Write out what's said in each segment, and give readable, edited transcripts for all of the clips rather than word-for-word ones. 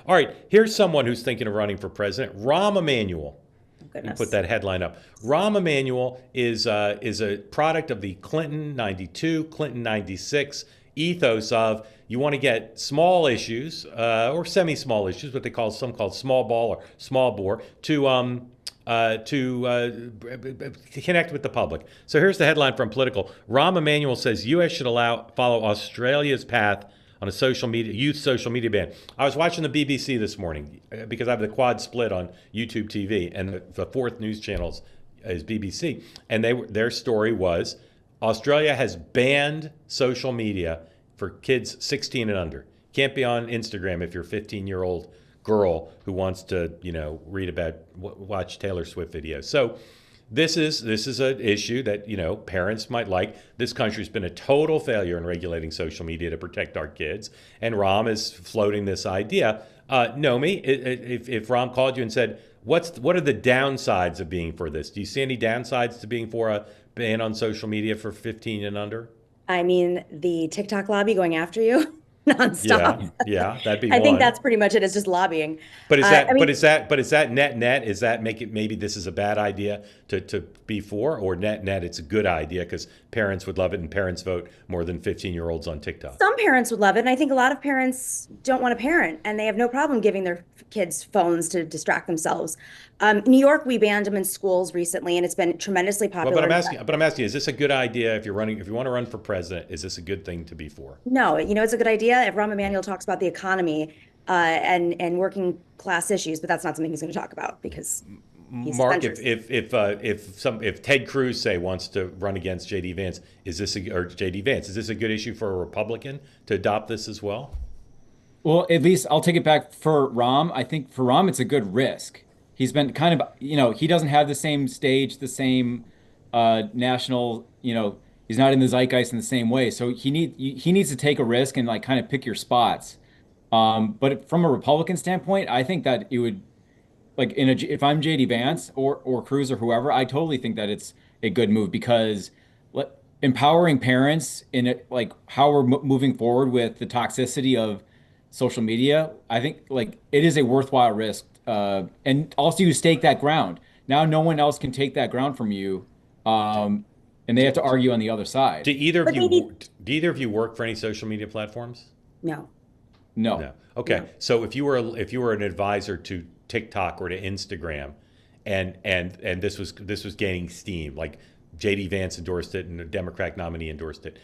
All right, here's someone who's thinking of running for president, Rahm Emanuel. You put Goodness. that headline up. Rahm Emanuel is a product of the Clinton 92, Clinton 96 ethos of you want to get small issues or semi-small issues, what they call some called small ball or small bore, to connect with the public. So here's the headline from Political. Rahm Emanuel says U.S. should follow Australia's path on a youth social media ban. I was watching the BBC this morning because I have the quad split on YouTube TV, and the fourth news channel is BBC, and their story was Australia has banned social media for kids 16 and under. Can't be on Instagram if you're a 15-year-old girl who wants to, read about, watch Taylor Swift videos. So this is an issue that parents might like. This country's been a total failure in regulating social media to protect our kids, and Rahm is floating this idea. Nomi, if Rahm called you and said, what are the downsides of being for this? Do you see any downsides to being for a ban on social media for 15 and under? I mean, the TikTok lobby going after you Yeah, nonstop. yeah, that'd be I think one. that's pretty much it. It's just lobbying. But is I that but mean, is that but is that net? Is that make it maybe this is a bad idea to be for, or net it's a good idea because parents would love it and parents vote more than 15-year-olds on TikTok? some parents would love it, and I think a lot of parents don't want to parent, and they have no problem giving their kids phones to distract themselves. New York, we banned them in schools recently, and it's been tremendously Well, but popular. I'm asking, is this a good idea if you want to run for president? Is this a good thing to be for? No, it's a good idea if Rahm Emanuel talks about the economy and working class issues, but that's not something he's going to talk about because he's Mark, centrist. if Ted Cruz say wants to run against JD Vance, or JD Vance, is this a good issue for a Republican to adopt this as well? Well, at least I'll take it back for Rahm. I think for Rahm, it's a good risk. He's been kind of, he doesn't have the same stage, the same national, he's not in the zeitgeist in the same way. So he needs to take a risk and like kind of pick your spots. But from a Republican standpoint, I think that it would like if I'm JD Vance or Cruz or whoever, I totally think that it's a good move because empowering parents in it, like how we're moving forward with the toxicity of social media, I think like it is a worthwhile risk. And also you stake that ground. Now no one else can take that ground from you, and they have to argue on the other side. But they need Do either of you work for any social media platforms? no. No. No. Okay. No. So if you were an advisor to TikTok or to Instagram, and this was gaining steam, like JD Vance endorsed it and a Democratic nominee endorsed it,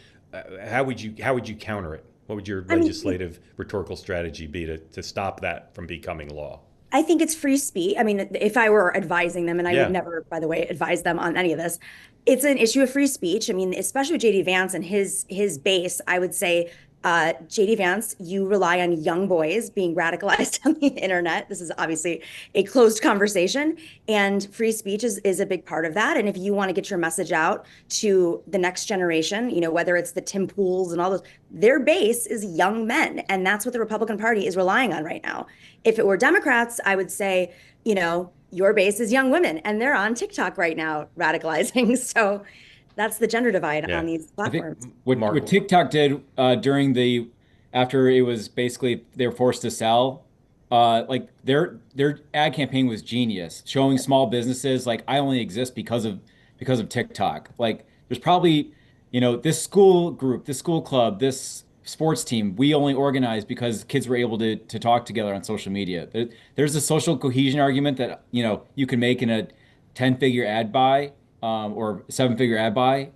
how would you counter it? What would your I mean, legislative rhetorical strategy be to stop that from becoming law? I think it's free speech. I mean, if I were advising them, and I Yeah. would never, by the way, advise them on any of this, it's an issue of free speech. I mean, especially with JD Vance and his base, I would say, JD Vance, you rely on young boys being radicalized on the internet. This is obviously a closed conversation, and free speech is a big part of that. And if you want to get your message out to the next generation, whether it's the Tim Pools and all those, their base is young men, and that's what the Republican Party is relying on right now. If it were Democrats, I would say, your base is young women, and they're on TikTok right now radicalizing. So that's the gender divide Yeah. on these I think platforms. what TikTok did after it was basically they were forced to sell, like their ad campaign was genius, showing small businesses like I only exist because of TikTok. Like there's probably, this school group, this school club, this sports team, we only organized because kids were able to talk together on social media. There's a social cohesion argument that, you can make in a 10-figure ad buy or 7-figure ad buy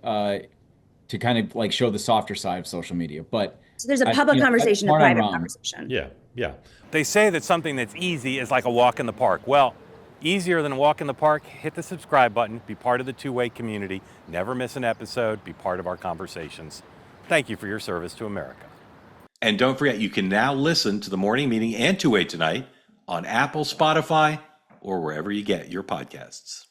to kind of like show the softer side of social media. But So there's a public that's conversation, a smart on private Rahm. conversation. Yeah. Yeah. They say that something that's easy is like a walk in the park. Well, easier than a walk in the park, hit the subscribe button, be part of the two-way community, never miss an episode, be part of our conversations. Thank you for your service to America. And don't forget, you can now listen to the morning meeting and Two Way Tonight on Apple, Spotify, or wherever you get your podcasts.